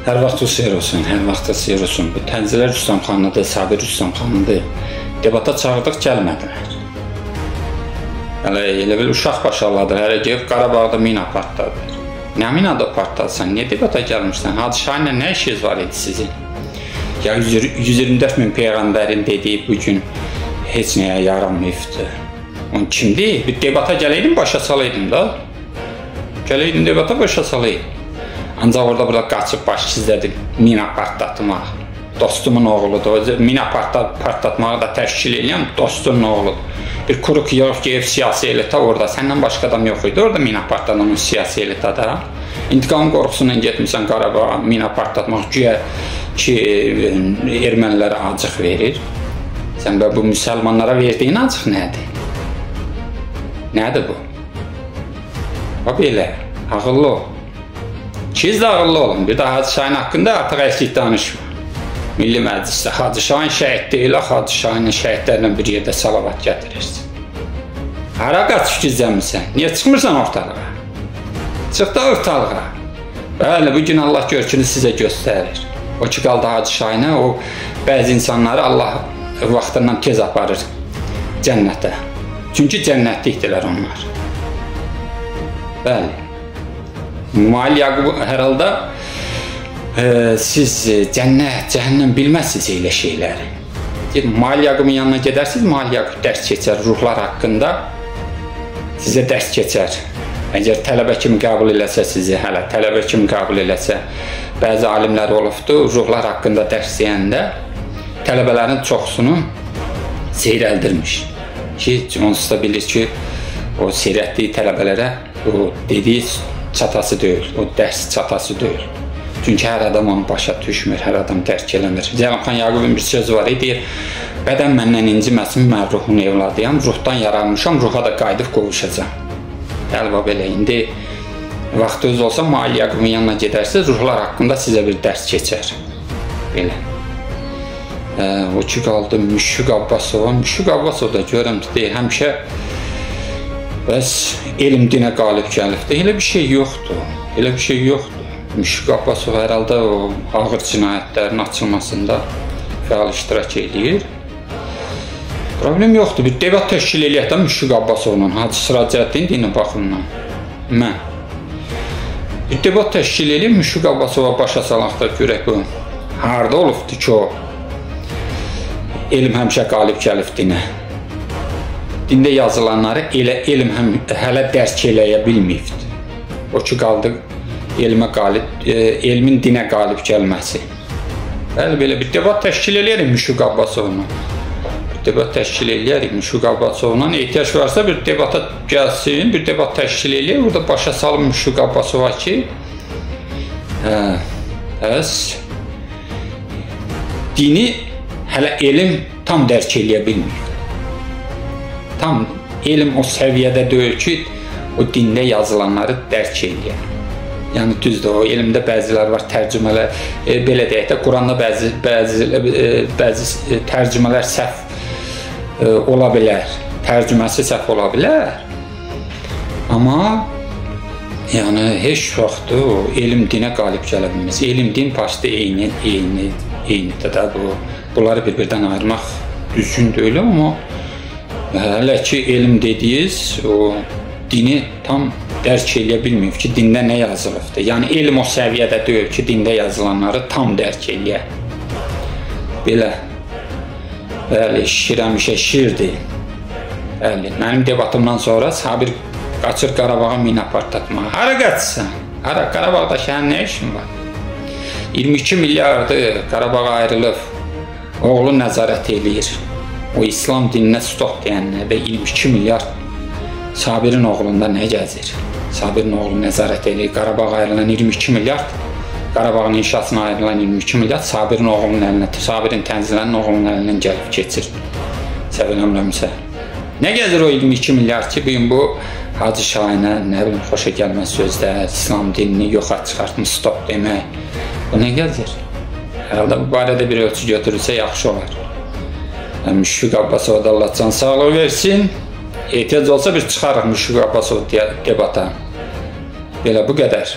Hər vaxt xeyir olsun, hər vaxt xeyir olsun. Bu Təncilər Rüstəmxanlıdır, Sabir Rüstəmxanlıdır. Debata çağırdıq, gəlmədilər. Elə bil uşaq başarıladır, hələ gəlib Qarabağda mina partladır. Nə minada partladırsan, niyə debata gəlmişsən? Hacı Şahinlə nə işiniz var idi sizin? Ya 124 min Peyğəmbərin dediyi bugün heç nəyə yaranmayıbdır. Onun kimdir? Bir debata gələydim, başa salaydım da. Gələydim debata, başa salaydım. Ancaq orada burada qaçıb baş gizlədim, mina partlatmaq. Dostumun oğludur, mina partlatmağı da təşkil edən dostumun oğludur. Bir kuruk yox ki, siyasi elita orada, səndən başqa adam yox idi, orada mina partlanan siyasi elitada. İntiqam qorxusundan getmişsən Qarabağa, mina partlatmaq güya ki, ermənilərə acıq verir. Sən bu müsəlmanlara verdiyin acıq nədir? Nədir bu? Bax belə, ağıllı ol. İkiniz də ağıllı olun. Bir də Hacı Şahin haqqında artıq əksik danışma. Milli Məclisdə Hacı Şahin şəhid deyil, Hacı Şahinlə şəhidlərlə bir yerdə salavat gətirirsin. Hara qaçıb gizləmirsən? Niyə çıxmırsan ortalığa? Çıx da ortalığa. Bəli, bugün Allah görkünü sizə göstərir. O ki, qaldı Hacı Şahinə, o bəzi insanları Allah vaxtından tez aparır cənnətə. Çünki cənnətlikdirlər onlar. Bəli. Muayil Yaqub hər halda siz cənnət, cəhənnəm bilməzsiniz elə şeyləri. Muayil Yaqubun yanına gedərsiniz, Muayil Yaqub dərs keçər ruhlar haqqında, sizə dərs keçər. Əgər tələbə kimi qəbul eləsə sizi, hələ tələbə kimi qəbul eləsə, bəzi alimlər olubdur, ruhlar haqqında dərs deyəndə tələbələrin çoxsunu seyrəldirmiş. Ki, onsuz da bilir ki, o seyrətdiyi tələbələrə o dediyi çatası deyil, o dərs çatası deyil. Çünki hər adam onu başa düşmür, hər adam dərk eləmir. Cəlilxan Yaqubun bir sözü var, deyir, bədən məndən inciməsin, mən ruhun evladıyam, ruhdan yaranmışam, ruha da qayıdıb qovuşacam. Əlva belə, indi vaxtınız olsa, Muayil Yaqubun yanına gedərsiniz, ruhlar haqqında sizə bir dərs keçər. Belə. O ki, qaldı Müşfiq Abbasova. Müşfiq Abbasov da görəm ki, deyir, həmişə bəs elm dinə qalib gəlibdir. Elə bir şey yoxdur. Elə bir şey yoxdur. Müşfiq Abbasov hər halda o ağır cinayətlərin açılmasında fəal iştirak edir. Problem yoxdur. Bir debat təşkil eləyək də Müşfiq Abbasovla, Hacı Siracəddin dini baxımdan. Mən. Bir debat təşkil eləyib Müşfiq Abbasova başa salaq da görək bu. Harada olubdur ki, o elm həmişə qalib gəlib dinə. Dində yazılanları elə elm hələ dərk eləyə bilməyibdir. O ki, qaldı elmin dinə qalib gəlməsi. Bəli, belə bir debat təşkil eləyərik Müşfiq Abbasovla. Bir debat təşkil eləyərik Müşfiq Abbasovla. Ehtiyac varsa bir debata gəlsin, bir debat təşkil eləyək. Orada başa salın Müşfiq Abbasova ki, dini hələ elm tam dərk eləyə bilməyib. Tam elm o səviyyədə deyil ki, o dində yazılanları dərk eləyər. Yəni düzdür, o elmdə bəzilər var, tərcümələr, belə deyək də, Quranda bəzi tərcümələr səhv ola bilər, tərcüməsi səhv ola bilər. Amma yəni heç vaxt o elm dinə qalib gələ bilməz. Elm din başda eynidir də bu. Bunları bir-birdən ayırmaq düzgün deyil, amma hələ ki, elm dediyiz, o dini tam dərk eləyə bilməyib ki, dində nə yazılıbdır. Yəni, elm o səviyyədə deyil ki, dində yazılanları tam dərk eləyə. Belə, bəli, şir həmişə şirdir. Bəli, mənim debatımdan sonra Sabir qaçır Qarabağa mina partlatmağa. Hara qaçırsan? Hara, Qarabağda şəhən nə işin var? 22 milyardır Qarabağa ayrılıb, oğlu nəzarət eləyir. O İslam dininə stop deyənlərdə 22 milyard Sabirin oğlunda nə gəzir? Sabirin oğlu nəzarət edir. Qarabağa ayrılan 22 milyard, Qarabağın inşasına ayrılan 22 milyard Sabirin oğlunun əlinə, Sabirin Tənzilənin oğlunun əlindən gəlib keçir. Səhv eləmirəmsə. Nə gəzir o 22 milyard ki, bugün bu Hacı Şahinə, nə bilim, xoşa gəlməz sözlər, İslam dinini yoxa çıxartmış, stop demək. Bu nə gəzir? Hər halda bu barədə bir ölçü götürülsə yaxşı olar. Müşfiq Abbasova da Allah can sağlığı versin. Ehtiyac olsa bir çıxarıq Müşfiq Abbasov debata. Belə bu qədər.